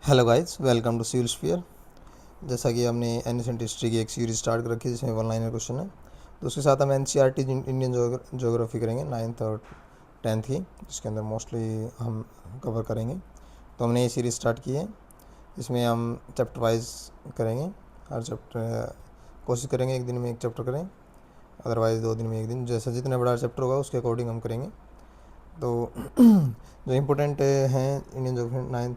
Hello guys, welcome to Civil Sphere. जैसा कि हमने एनिसेंट हिस्ट्री की एक सीरीज स्टार्ट कर रखी है जिसमें वन लाइनर क्वेश्चन है, तो उसके साथ हम एनसीईआरटी इंडियन ज्योग्राफी करेंगे 9th और 10th की, जिसके अंदर मोस्टली हम कवर करेंगे। तो हमने ये सीरीज़ स्टार्ट की है, इसमें हम चैप्टर वाइज करेंगे। हर चैप्टर कोशिश करेंगे एक दिन में एक चैप्टर करें, अदरवाइज़ 2 दिन में एक दिन, जैसा जितना बड़ा चैप्टर होगा उसके अकॉर्डिंग हम करेंगे। तो जो इम्पोर्टेंट हैं इंडियन ज्योग्राफी 9th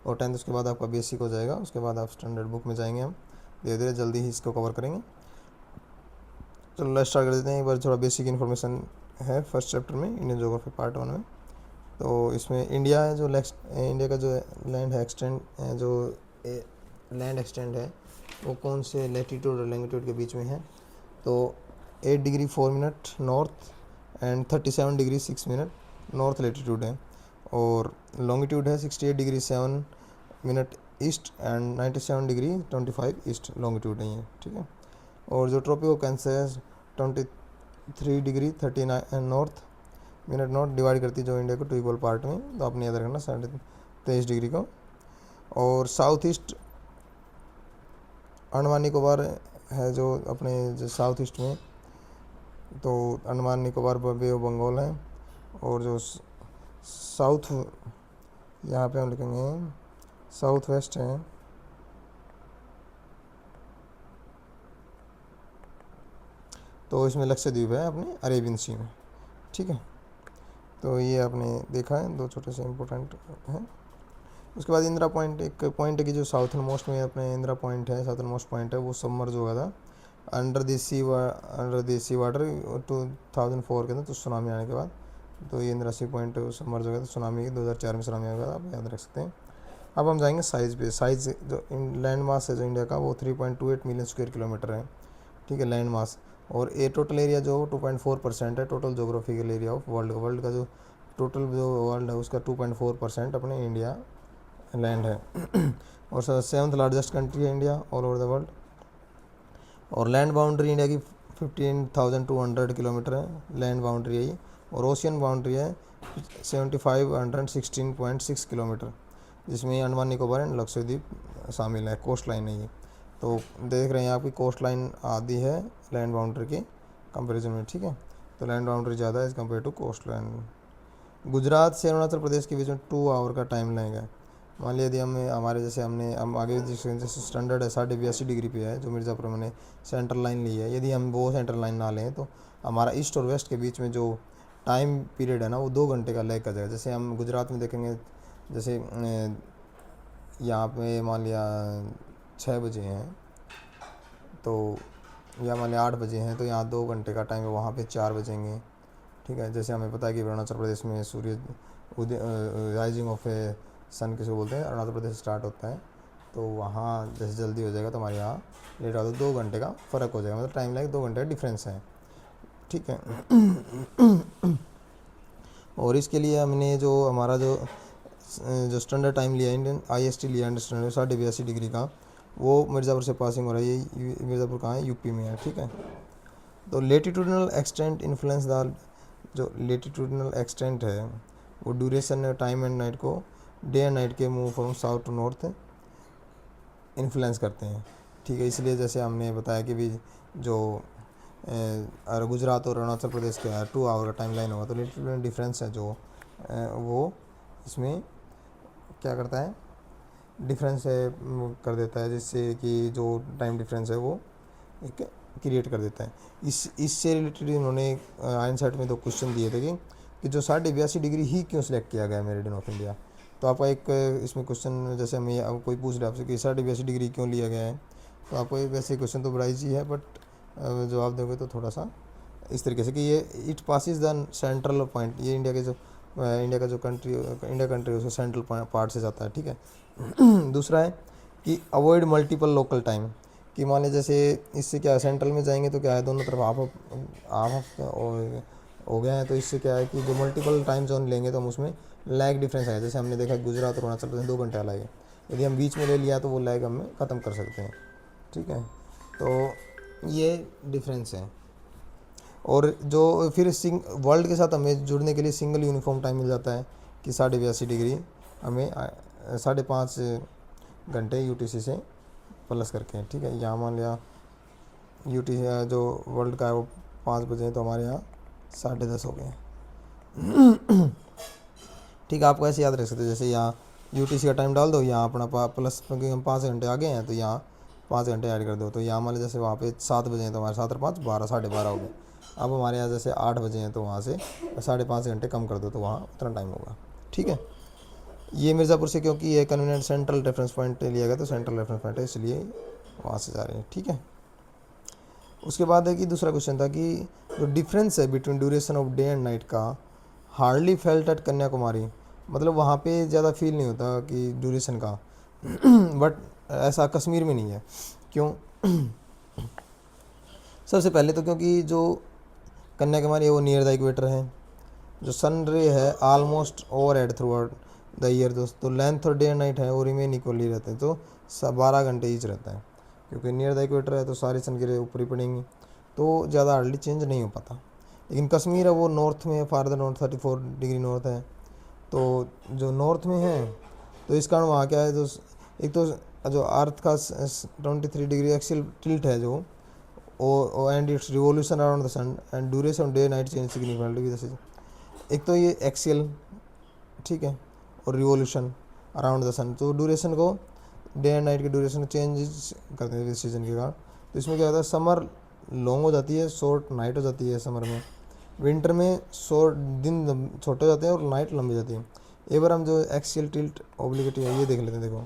और 10th, उसके बाद आपका बेसिक हो जाएगा। उसके बाद आप स्टैंडर्ड बुक में जाएंगे, हम धीरे धीरे जल्दी ही इसको कवर करेंगे। चलो स्टार्ट कर देते हैं। एक बार थोड़ा बेसिक इन्फॉर्मेशन है फर्स्ट चैप्टर में, इंडियन ज्योग्राफी पार्ट 1 में। तो इसमें इंडिया है, जो इंडिया का जो लैंड है एक्सटेंड, जो लैंड एक्सटेंड है वो कौन से लेटीट्यूड और लैंगिट्यूड के बीच में है। तो 8 degree 4 minute north and 37 degree 6 minute north latitude है, और लॉन्गिट्यूड है 68 degree 7 minute east and 97 degree 25 east longitude है ये, ठीक है। और जो ट्रॉपिक ऑफ कैंसर है 23 degree 39 north minute north divide करती है जो इंडिया को 2 इक्वल पार्ट में, तो आपने याद रखना 23 डिग्री को। और साउथ ईस्ट अंडमान निकोबार है, जो अपने जो साउथ ईस्ट में, तो अंडमान निकोबार बे ऑफ बंगाल है। और जो साउथ, यहाँ पे हम लिखेंगे साउथ वेस्ट है, तो इसमें लक्षद्वीप है अपने अरेबियन सी में, ठीक है। तो ये आपने देखा है, 2 छोटे से इम्पोर्टेंट हैं। उसके बाद इंदिरा पॉइंट, एक पॉइंट है कि जो साउथर्न मोस्ट में अपने इंदिरा पॉइंट है, साउथर्न मोस्ट पॉइंट है, वो सबमर्ज हो गया था अंडर द सी वाटर 2004 के अंदर, तो सुनामी आने के बाद। तो ये इंदिरा सी पॉइंट सबमर्ज हो गया था सुनामी, 2004 में सुनामी आ गया था, आप याद रख सकते हैं। अब हम जाएंगे साइज़ पे। साइज़ जो लैंड मास है जो इंडिया का, वो 3.28 मिलियन स्क्वायर किलोमीटर है, ठीक है, लैंड मास। और ये टोटल एरिया जो 2.4% है total geographical area of world. World का जो टोटल जो वर्ल्ड है उसका 2.4% अपने इंडिया लैंड है। और 7th लार्जेस्ट कंट्री है India all over the world. और लैंड बाउंड्री इंडिया की 15,200 किलोमीटर है, लैंड बाउंड्री है ये। और ओशियन बाउंड्री है 7516.6 किलोमीटर, जिसमें अंडमान निकोबार एंड लक्षद्वीप शामिल है। कोस्ट लाइन है ये, तो देख रहे हैं आपकी कोस्ट लाइन आधी है लैंड बाउंड्री के कंपैरिजन में, ठीक है। तो लैंड बाउंड्री ज़्यादा है as compare to coast line. Gujarat से अरुणाचल प्रदेश के बीच में 2 आवर का टाइम लगेगा। मान लिया यदि हमें हमारे जैसे हमने हम आगे जैसे स्टैंडर्ड है 82.5 डिग्री पे है, जो मिर्ज़ापुर में मैंने सेंट्रल लाइन ली है, यदि हम वो सेंट्रल लाइन ना लें तो हमारा ईस्ट और वेस्ट के बीच में जो टाइम पीरियड है ना, वो 2 घंटे का लैग कर जाएगा। जैसे हम गुजरात में देखेंगे, जैसे यहाँ पे मान लिया 6 बजे हैं, तो या मान लिया 8 बजे हैं, तो यहाँ 2 घंटे का टाइम है, वहाँ पे 4 बजेंगे, ठीक है। जैसे हमें पता है कि अरुणाचल प्रदेश में सूर्य उदय राइजिंग ऑफ ए सन किसे बोलते हैं, अरुणाचल प्रदेश स्टार्ट होता है, तो वहाँ जैसे जल्दी हो जाएगा तो हमारे यहाँ लेट आ, तो 2 घंटे का फ़र्क हो जाएगा, मतलब टाइम लाइक 2 घंटे का डिफरेंस है, ठीक है। और इसके लिए हमने जो हमारा जो स्टैंडर्ड टाइम लिया इंडियन IST लिया अंडरस्टैंड 82.5 डिग्री का, वो मिर्ज़ापुर से पासिंग हो रहा है। ये मिर्ज़ापुर कहाँ है, यूपी में है, ठीक है। तो लेटीट्यूडनल एक्सटेंट इन्फ्लुएंस द, जो लेटीट्यूडनल एक्सटेंट है वो ड्यूरेशन टाइम एंड नाइट को, डे एंड नाइट के move from south to north influence करते हैं, ठीक है। इसलिए जैसे हमने बताया कि भी जो गुजरात और अरुणाचल प्रदेश के 2 आवर का टाइम लाइन होगा, तो लेटीट्यूडनल डिफरेंस है जो वो इसमें क्या करता है, डिफरेंस है कर देता है, जिससे कि जो टाइम डिफरेंस है वो एक क्रिएट कर देता है। इससे रिलेटेड इन्होंने आइनसाइट में 2 क्वेश्चन दिए थे कि जो 82.5 डिग्री ही क्यों सिलेक्ट किया गया मेरिडियन ऑफ इंडिया। तो आपका एक इसमें क्वेश्चन, जैसे हमें अब कोई पूछ रहा है आपसे कि 82.5 डिग्री क्यों लिया गया है, तो आपको वैसे क्वेश्चन तो बड़ा ईजी है, बट जवाब दोगे तो थोड़ा सा इस तरीके से कि ये it passes the central point, ये इंडिया के जो इंडिया का जो कंट्री, इंडिया कंट्री उसके सेंट्रल पार्ट से जाता है, ठीक है। दूसरा है कि अवॉइड मल्टीपल लोकल टाइम, कि मान लीजिए जैसे इससे क्या है, सेंट्रल में जाएंगे तो क्या है, दोनों तरफ हाफ हो गया है, तो इससे क्या है कि जो मल्टीपल टाइम जोन लेंगे तो हम उसमें लैग डिफरेंस आएगा। जैसे हमने देखा गुजरात और अरुणाचल प्रदेश 2 घंटे अलग है, यदि हम बीच में ले लिया तो वो लैग हमें ख़त्म कर सकते हैं, ठीक है। तो ये डिफरेंस है। और जो फिर वर्ल्ड के साथ हमें जुड़ने के लिए सिंगल यूनिफॉर्म टाइम मिल जाता है कि 82.5 डिग्री हमें 5.5 घंटे यूटीसी से प्लस करके, ठीक है। यहाँ मान लिया यूटीसी जो वर्ल्ड का है वो 5 बजे है, तो हमारे यहाँ 10:30 हो गए। ठीक है, आपको ऐसे याद रख सकते हैं, जैसे यहाँ यूटीसी का टाइम डाल दो, यहाँ अपना प्लस, क्योंकि हम 5 घंटे आगे हैं तो यहाँ 5 घंटे ऐड कर दो। तो यहाँ मान लो जैसे वहाँ पे 7 बजे हैं तो हमारे 7 और 5 12, 12:30 हो गए। अब हमारे यहाँ जैसे 8 बजे हैं तो वहाँ से 5.5 घंटे कम कर दो, तो वहाँ उतना टाइम होगा, ठीक है। ये मिर्ज़ापुर से, क्योंकि ये कन्वीनियंट सेंट्रल रेफरेंस पॉइंट लिया गया तो सेंट्रल रेफरेंस पॉइंट है, इसलिए वहाँ से जा रहे हैं, ठीक है। उसके बाद है कि दूसरा क्वेश्चन था कि जो डिफरेंस है between duration of day and night का हार्डली फेल्ट एट कन्याकुमारी, मतलब वहाँ पे ज़्यादा फील नहीं होता कि ड्यूरेशन का। बट ऐसा कश्मीर में नहीं है, क्यों? सबसे पहले तो क्योंकि जो कन्याकुमारी है वो नियर द इक्वेटर है, जो सन रे है almost over head through out the year दोस्त, तो लेंथ और डे एंड नाइट है वो रिमेन इक्वली रहते हैं, तो 12 घंटे ईच रहता है, क्योंकि नियर द इक्वेटर है तो सारी सन की रे ऊपर ही पड़ेंगी, तो ज़्यादा हार्डली चेंज नहीं हो पाता। लेकिन कश्मीर है वो नॉर्थ में है, फारदर नॉर्थ 34 डिग्री नॉर्थ है, तो जो नॉर्थ में है तो इस कारण वहाँ क्या है, तो एक तो जो अर्थ का 23 डिग्री एक्सियल टिल्ट है जो and its revolution around the sun and duration day night change significantly with the season. एक तो ये एक्सियल, ठीक है, और रिवोल्यूशन अराउंड द सन, तो ड्यूरेशन को डे एंड नाइट के ड्यूरेशन चेंज करते हैं सीजन के कारण। तो इसमें क्या होता है, समर लॉन्ग हो जाती है, शॉर्ट नाइट हो जाती है समर में, विंटर में शॉर्ट दिन छोटे हो जाते हैं और नाइट लंबी जाती है। एक बार हम जो एक्सियल टिल्ट ऑब्लिगेट है ये देख लेते हैं। देखो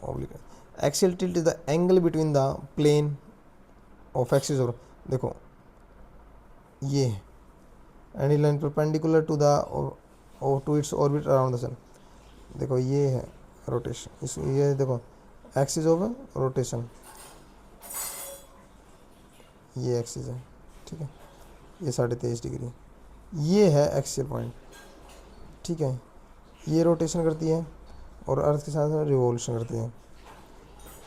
oblique axial tilt is the angle between the plane of axis, और देखो ये and line perpendicular to the to its orbit around the sun. देखो ये है रोटेशन, इस ये देखो एक्सिस ऑफ रोटेशन, ये एक्सिस है, ठीक है, ये 23.5 डिग्री, ये है एक्सियल पॉइंट, ठीक है। ये रोटेशन करती है और अर्थ के साथ में रिवॉल्यूशन करती है।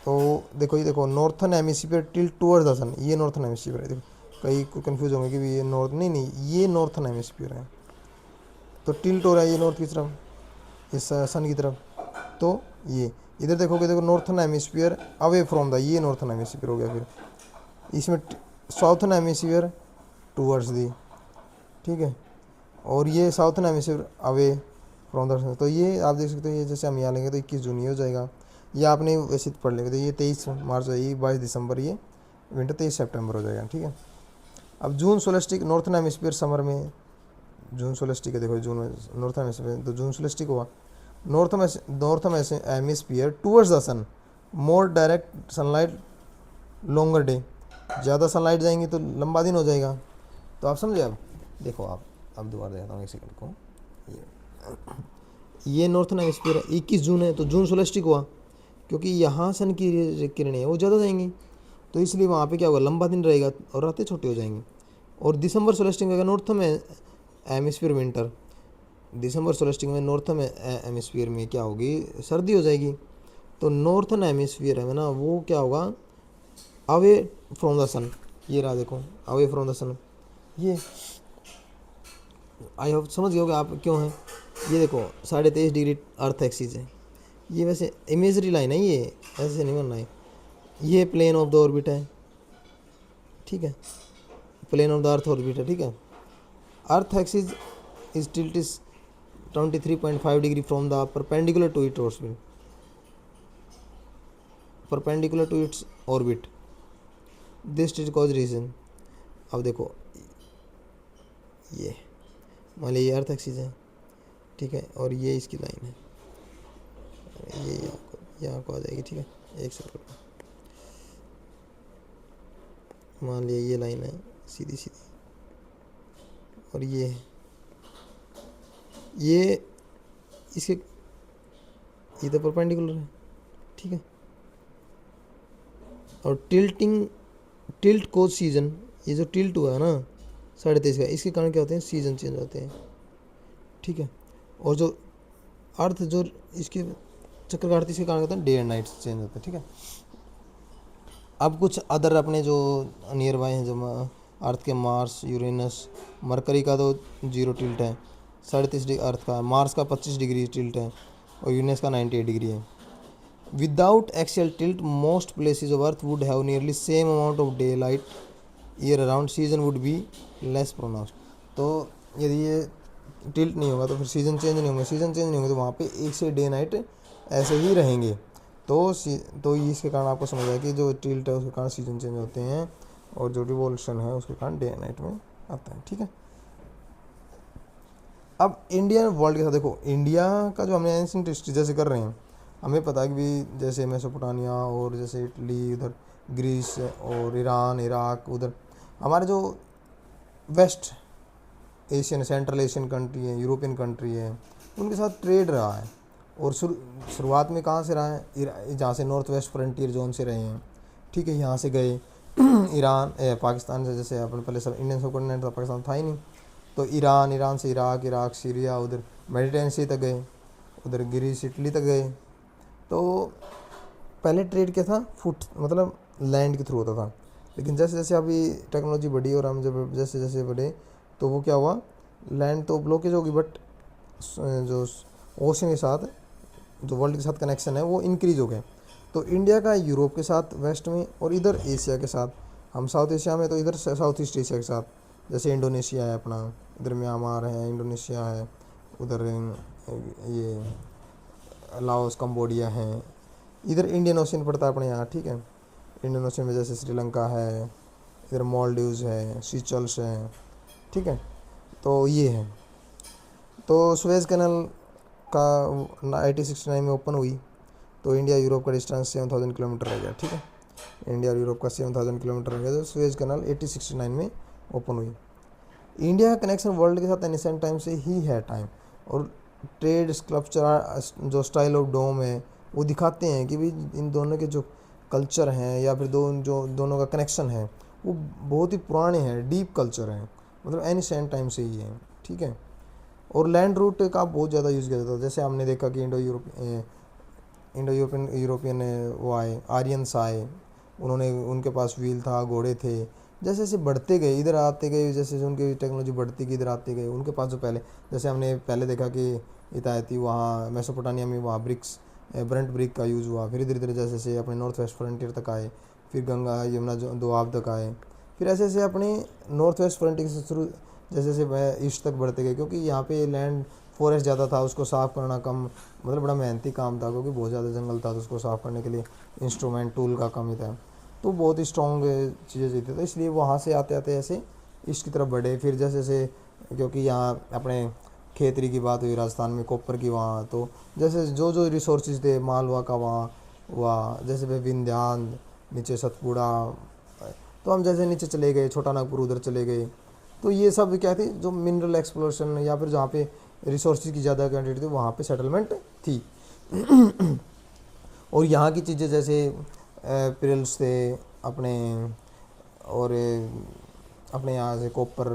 तो देखो ये देखो northern hemisphere tilt towards the sun, ये नॉर्थन हेमिस्फीयर है। देखो कई को कंफ्यूज होंगे कि ये नॉर्थ, नहीं ये नॉर्थन हेमिस्फीयर है, तो टिल्ट हो रहा है ये नॉर्थ की तरफ, इस सन की तरफ। तो ये इधर देखोगे, देखो northern hemisphere away from the, ये नॉर्थन हेमिस्फीयर हो गया। फिर इसमें साउथन हेमिस्फीयर टूवर्ड्स दी, ठीक है, और ये southern hemisphere away from the, तो ये आप देख सकते हो। ये जैसे हम यहाँ लेंगे तो 21 जून ये हो जाएगा, ये आपने वैसे पढ़ लेंगे तो ये 23 मार्च हो जाएगी, 22 दिसंबर ये विंटर, 23 सितंबर हो जाएगा, ठीक है। अब जून सोलेस्टिक नॉर्थन हेमिस्फीयर समर में, जून सोलेस्टिक है, देखो जून में नॉर्थन हेमिस्फीयर, तो जून सोलेस्टिक हुआ northern hemisphere towards the sun, more direct sunlight longer day, ज़्यादा सनलाइट जाएंगी तो लंबा दिन हो जाएगा। तो आप समझे। अब देखो आप, अब दोबारा देखता हूँ एक सेकंड को, ये नॉर्थन हेमिस्फीयर है, 21 जून है तो जून सोलेस्टिक हुआ, क्योंकि यहाँ सन की किरणें वो ज़्यादा जाएंगी, तो इसलिए वहाँ पे क्या होगा, लंबा दिन रहेगा और रातें छोटी हो जाएंगी। और दिसंबर सोलेस्टिक में नॉर्थ में हेमिस्फीयर विंटर, दिसंबर सोलेस्टिक में नॉर्थन हेमिस्फीयर में क्या होगी, सर्दी हो जाएगी। तो नॉर्थन हेमिस्फीयर है ना, वो क्या होगा, अवे फ्रॉम द सन, ये रहा देखो अवे फ्रॉम द सन। ये आई होप समझ गए होगे आप क्यों है। ये देखो 23.5 डिग्री अर्थ एक्सिस है, ये वैसे इमेजरी लाइन है, ये ऐसे नहीं बनना है। ये प्लेन ऑफ द ऑर्बिट है, ठीक है, plane of the earth orbit है, ठीक है। Earth axis is tilt is 23.5 degree from the perpendicular to it orbit, perpendicular to its orbit, this is cause reason. अब देखो ये मान लीजिए ये अर्थ एक्सिस है, ठीक है, और ये इसकी लाइन है, ये यहाँ को आ जाएगी, ठीक है। एक सेकंड, मान लिया ये लाइन है सीधी सीधी, और ये है, ये इसके ये तो परपेंडिकुलर है, ठीक है। और टिल्ट कोज सीजन, ये जो टिल्ट हुआ है ना 23.5 का, इसके कारण क्या होते हैं, सीजन चेंज होते हैं, ठीक है। और जो अर्थ जो इसके चक्कर काटती है, इसके कारण होता है डे एंड नाइट चेंज होते हैं, ठीक है। अब कुछ अदर अपने जो नियर बाय हैं, जो अर्थ के मार्स, यूरेनस, मरकरी का तो 0 टिल्ट है 23.5 डिग्री अर्थ का, मार्स का 25 डिग्री टिल्ट है और यूरेनस का 98 डिग्री है। Without axial tilt most places of earth would have nearly same amount of day light year around, season would be less pronounced. तो यदि ये टिल्ट नहीं होगा तो फिर सीज़न चेंज नहीं होंगे, सीज़न चेंज नहीं होंगे तो वहाँ पे एक से डे नाइट ऐसे ही रहेंगे। तो इसके कारण आपको समझ आया कि जो टिल्ट है उसके कारण सीज़न चेंज होते हैं और जो रिवोल्यूशन है उसके कारण डे नाइट में आता है। ठीक है, अब इंडियन वर्ल्ड के साथ देखो, इंडिया का जो हमने एंशिएंट हिस्ट्री जैसे कर रहे हैं, हमें पता है कि भी जैसे मेसोपोटामिया और जैसे इटली, उधर ग्रीस और ईरान, इराक, उधर हमारे जो west Asian, central Asian country है, यूरोपियन कंट्री है, उनके साथ ट्रेड रहा है। और शुरुआत में कहाँ से रहा है, जहाँ से नॉर्थ वेस्ट फ्रंटियर जोन से रहे हैं। ठीक है, यहाँ से गए ईरान, पाकिस्तान से, जैसे अपन पहले सब इंडियन सब कॉन्टिनेंट था, पाकिस्तान था ही नहीं, तो ईरान, ईरान से इराक, इराक सीरिया, उधर मेडिटेरेनियन सी तक गए, उधर ग्रीस इटली तक गए। तो पहले ट्रेड क्या था, फुट मतलब लैंड के थ्रू होता था, लेकिन जैसे जैसे अभी टेक्नोलॉजी बढ़ी और हम जब जैसे जैसे बढ़े तो वो क्या हुआ, लैंड तो ब्लॉकेज होगी, बट जो ओशन के साथ, जो वर्ल्ड के साथ कनेक्शन है वो इंक्रीज हो गए। तो इंडिया का यूरोप के साथ वेस्ट में, और इधर एशिया के साथ, हम साउथ एशिया में तो इधर साउथ ईस्ट एशिया के साथ, जैसे इंडोनेशिया है अपना, इधर म्यांमार है, इंडोनेशिया है, उधर ये लाओस, कंबोडिया है, इधर इंडियन ओशन पड़ता है अपने यहाँ। ठीक है, इंडियन ओशन में जैसे श्रीलंका है, इधर मालदीव्स है, सीचल्स है। ठीक है, तो ये है। तो सुएज कैनल का 1869 में ओपन हुई, तो इंडिया यूरोप का डिस्टेंस 7000 किलोमीटर रह गया। ठीक है, इंडिया और यूरोप का 7000 किलोमीटर रह गया, तो सुएज कैनल 1869 में ओपन हुई। इंडिया का कनेक्शन वर्ल्ड के साथ एनिसेंट टाइम से ही है टाइम, और ट्रेड स्कल्पचर जो स्टाइल ऑफ डोम है वो दिखाते हैं कि भी इन दोनों के जो कल्चर हैं, या फिर जो दोनों का कनेक्शन है वो बहुत ही पुराने हैं, डीप कल्चर हैं, मतलब एनिसेंट टाइम से ही है। ठीक है, और लैंड रूट का बहुत ज़्यादा यूज़ किया जाता है। जैसे हमने देखा कि इंडो यूरोपियन वो आए, आर्यंस आए, उन्होंने, उनके पास व्हील था, घोड़े थे, जैसे जैसे बढ़ते गए, इधर आते गए, जैसे जैसे उनकी टेक्नोलॉजी बढ़ती गई, इधर आते गए, उनके पास जो पहले, जैसे हमने पहले देखा कि इतायती वहाँ मेसोपोटामिया में वहाँ ब्रिक्स, ब्रंट ब्रिक का यूज़ हुआ, फिर धीरे धीरे जैसे जैसे अपने नॉर्थ वेस्ट फ्रंटियर तक आए, फिर गंगा यमुना जो दोआब तक आए, फिर ऐसे ऐसे अपने नॉर्थ वेस्ट फ्रंटियर से शुरू, जैसे जैसे ईस्ट तक बढ़ते गए, क्योंकि यहाँ पे लैंड फॉरेस्ट ज़्यादा था, उसको साफ़ करना कम, मतलब बड़ा मेहनती काम था, क्योंकि बहुत ज़्यादा जंगल था, तो उसको साफ़ करने के लिए इंस्ट्रूमेंट टूल का कमी था, तो बहुत ही स्ट्रॉन्ग चीज़ें चाहिए, तो इसलिए वहाँ से आते आते ऐसे ईस्ट की तरफ बढ़े। फिर जैसे जैसे, क्योंकि यहाँ अपने खेतरी की बात हुई, राजस्थान में कॉपर की, वहाँ तो जैसे जो जो रिसोर्सेज थे, मालवा का वहाँ हुआ, जैसे भाई विंध्यान, नीचे सतपुड़ा, तो हम जैसे नीचे चले गए, छोटा नागपुर उधर चले गए, तो ये सब क्या थे, जो मिनरल एक्सप्लोरेशन या फिर जहाँ पे रिसोर्सेज की ज़्यादा क्वान्टिटी थी वहाँ पे सेटलमेंट थी। और यहाँ की चीज़ें जैसे पिरल्स थे अपने, और अपने यहाँ से कॉपर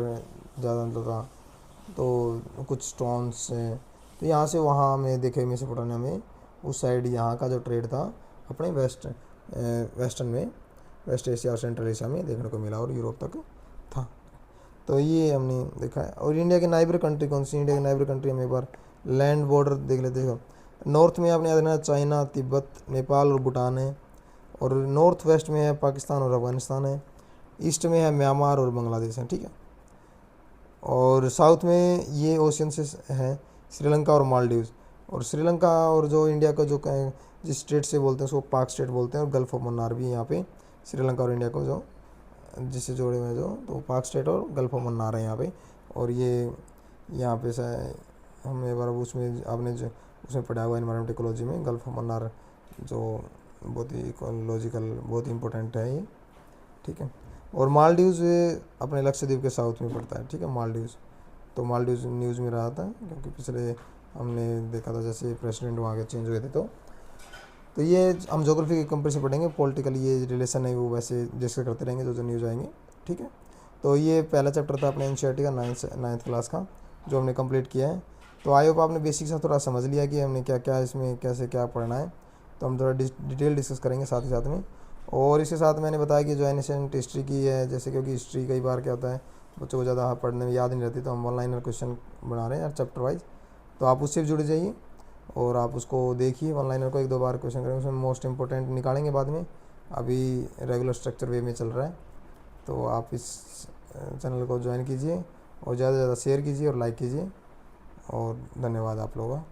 ज़्यादा मिलता था, तो कुछ स्टोन्स हैं, तो यहाँ से वहाँ में देखे मेसोपोटामिया में उस साइड यहाँ का जो ट्रेड था अपने वेस्टर्न में, वेस्ट एशिया और सेंट्रल एशिया में देखने को मिला, और यूरोप तक था। तो ये हमने देखा है। और इंडिया के नाइबर कंट्री कौन सी, इंडिया के नाइबर कंट्री हम एक बार लैंड बॉर्डर देख लेते हैं। नॉर्थ में आपने याद रखना चाइना, तिब्बत, नेपाल और भूटान है, और नॉर्थ वेस्ट में है पाकिस्तान और अफगानिस्तान है, ईस्ट में है म्यांमार और बांग्लादेश है। ठीक है, और साउथ में ये ओशियन से है श्रीलंका और मालदीव्स, और श्रीलंका और जो इंडिया का जो जिस स्टेट से बोलते हैं उसको पाक स्टेट बोलते हैं, और गल्फ ऑफ मन्नार भी यहाँ पे श्रीलंका और इंडिया को जो जिससे जोड़े हुए हैं, जो तो पाक स्टेट और गल्फ ऑफ मन्नार है यहाँ पे। और ये यहाँ पे से हम एक बार उसमें आपने जो उसमें पढ़ा हुआ एनवायरमेंट इकोलॉजी में, गल्फ ऑफ मन्नार जो बहुत ही इकोलॉजिकल बहुत ही इंपॉर्टेंट है ये। ठीक है, और मालदीव्स अपने लक्षद्वीप के साउथ में पड़ता है। ठीक है, मालदीव्स, तो मालदीव्स न्यूज़ में रहा था, क्योंकि पिछले हमने देखा था जैसे प्रेसिडेंट वहाँ के चेंज हुए थे, तो ये हम ज्योग्राफी के कंपेयर से पढ़ेंगे, पॉलिटिकल ये रिलेशन है वो वैसे डिस्कस करते रहेंगे जो जो न्यूज़ आएंगे। ठीक है, तो ये पहला चैप्टर था अपने एनसीईआरटी का नाइन्थ क्लास का, जो हमने कंप्लीट किया है। तो आई होप आपने बेसिक से थोड़ा समझ लिया कि हमने क्या क्या इसमें कैसे क्या पढ़ना है, तो हम थोड़ा डिटेल डिस्कस करेंगे साथ ही साथ में। और इसके साथ मैंने बताया कि जो एनिसेंट हिस्ट्री की है, जैसे क्योंकि हिस्ट्री कई बार क्या होता है बच्चों को ज़्यादा पढ़ने में याद नहीं रहती, तो हम ऑनलाइन क्वेश्चन बना रहे हैं यार चैप्टर वाइज, तो आप उससे भी जुड़ जाइए। और आप उसको देखिए, वन लाइनर को एक दो बार क्वेश्चन करेंगे, उसमें मोस्ट इंपॉर्टेंट निकालेंगे बाद में। अभी रेगुलर स्ट्रक्चर वे में चल रहा है। तो आप इस चैनल को ज्वाइन कीजिए और ज़्यादा से ज़्यादा शेयर कीजिए और लाइक कीजिए। और धन्यवाद आप लोगों का।